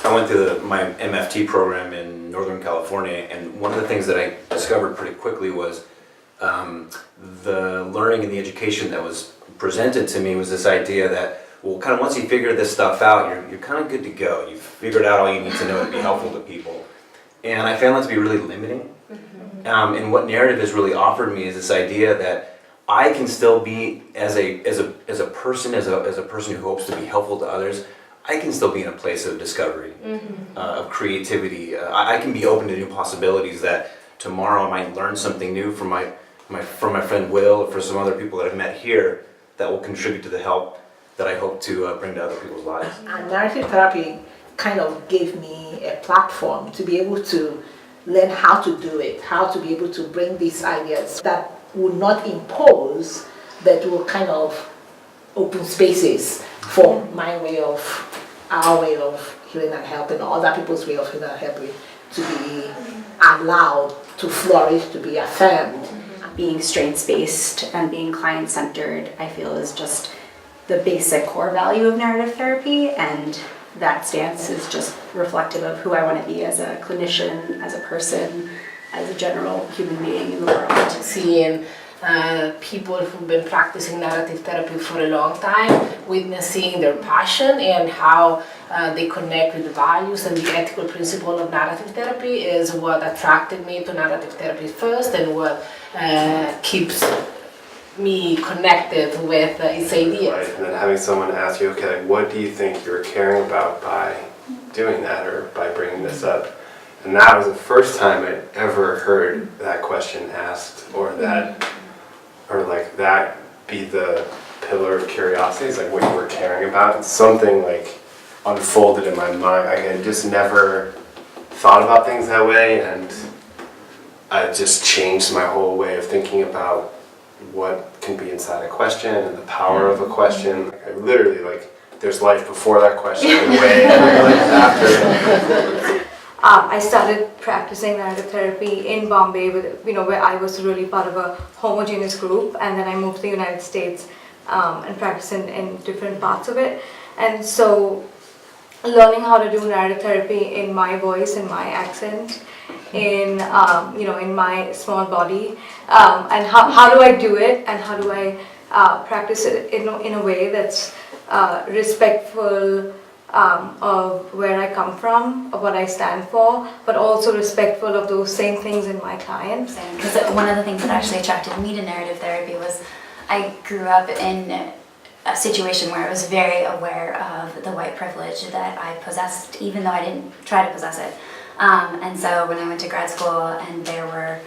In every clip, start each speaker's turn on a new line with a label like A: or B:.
A: I went through my MFT program in Northern California, and one of the things that I discovered pretty quickly was the learning and the education that was presented to me was this idea that, well, kind of once you figure this stuff out, you're kind of good to go. You've figured out all you need to know to be helpful to people. And I found that to be really limiting. And what narrative has really offered me is this idea that I can still be, as a person who hopes to be helpful to others, I can still be in a place of discovery, of creativity. I can be open to new possibilities that tomorrow I might learn something new from my friend Will, or for some other people that I've met here that will contribute to the help that I hope to bring to other people's lives.
B: And narrative therapy kind of gave me a platform to be able to learn how to do it, how to be able to bring these ideas that will not impose, but will kind of open spaces for my way of, our way of healing and helping, or other people's way of healing and helping to be allowed to flourish, to be affirmed.
C: Being strengths-based and being client-centered, I feel, is just the basic core value of narrative therapy, and that stance is just reflective of who I want to be as a clinician, as a person, as a general human being in the world.
D: Seeing people who've been practicing narrative therapy for a long time, witnessing their passion and how they connect with the values and the ethical principle of narrative therapy is what attracted me to narrative therapy first, and what keeps me connected with its ideas.
E: Right, and then having someone ask you, okay, what do you think you're caring about by doing that or by bringing this up? And that was the first time I'd ever heard that question asked, or that, or like that be the pillar of curiosity, is like what you were caring about. And something like unfolded in my mind. I had just never thought about things that way, and it just changed my whole way of thinking about what can be inside a question and the power of a question. Like, I literally, like, there's life before that question and way after.
F: I started practicing narrative therapy in Bombay, where I was really part of a homogeneous group, and then I moved to the United States and practiced in different parts of it. And so, learning how to do narrative therapy in my voice, in my accent, in my small body, and how do I do it, and how do I practice it in a way that's respectful of where I come from, of what I stand for, but also respectful of those same things in my clients.
C: Because one of the things that actually attracted me to narrative therapy was I grew up in a situation where I was very aware of the white privilege that I possessed, even though I didn't try to possess it. And so when I went to grad school and there were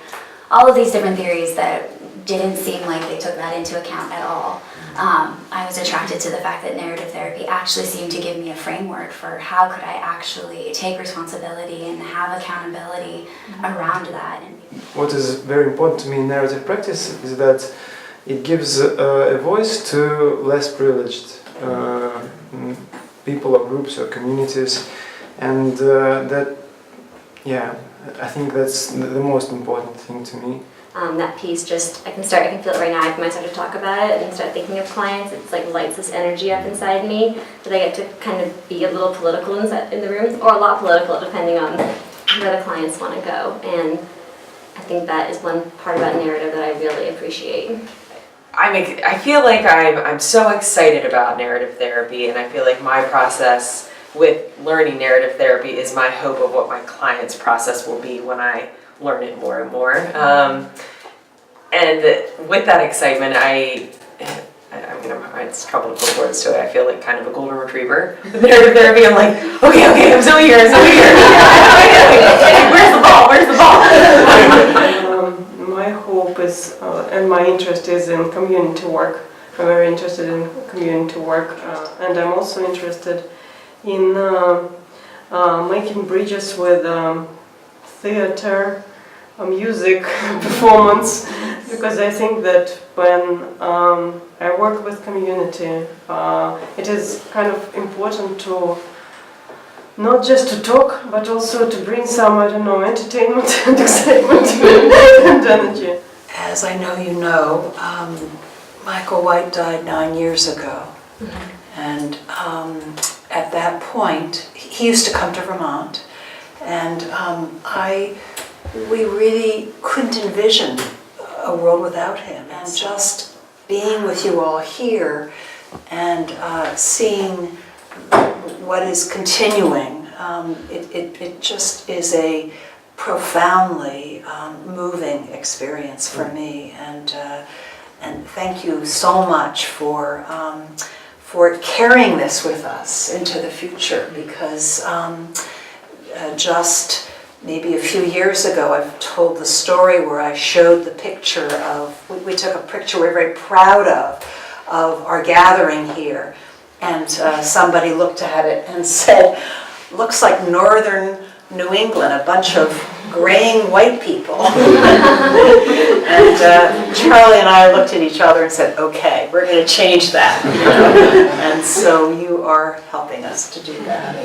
C: all of these different theories that didn't seem like they took that into account at all, I was attracted to the fact that narrative therapy actually seemed to give me a framework for how could I actually take responsibility and have accountability around that.
G: What is very important to me in narrative practice is that it gives a voice to less privileged people or groups or communities, and I think that's the most important thing to me.
H: That piece just, I can feel it right now. When I start to talk about it and start thinking of clients, it's like lights this energy up inside me that I get to kind of be a little political in the room, or a lot political depending on where the clients want to go. And I think that is one part about narrative that I really appreciate.
I: I feel like I'm so excited about narrative therapy, and I feel like my process with learning narrative therapy is my hope of what my client's process will be when I learn it more and more. And with that excitement, it's trouble to put words to it. I feel like kind of a golden retriever with narrative therapy. I'm like, okay, I'm so here. Where's the ball?
J: My hope is, and my interest is in community work. I'm very interested in community work, and I'm also interested in making bridges with theater, music, performance, because I think that when I work with community, it is kind of important to not just to talk, but also to bring some, entertainment and excitement and energy.
K: As I know you know, Michael White died 9 years ago. And at that point, he used to come to Vermont, and we really couldn't envision a world without him. And just being with you all here and seeing what is continuing, it just is a profoundly moving experience for me. And thank you so much for carrying this with us into the future, because just maybe a few years ago I've told the story where I showed the picture of, we took a picture we're very proud of our gathering here, and somebody looked at it and said, looks like northern New England, a bunch of graying white people. And Charlie and I looked at each other and said, okay, we're going to change that. And so you are helping us to do that.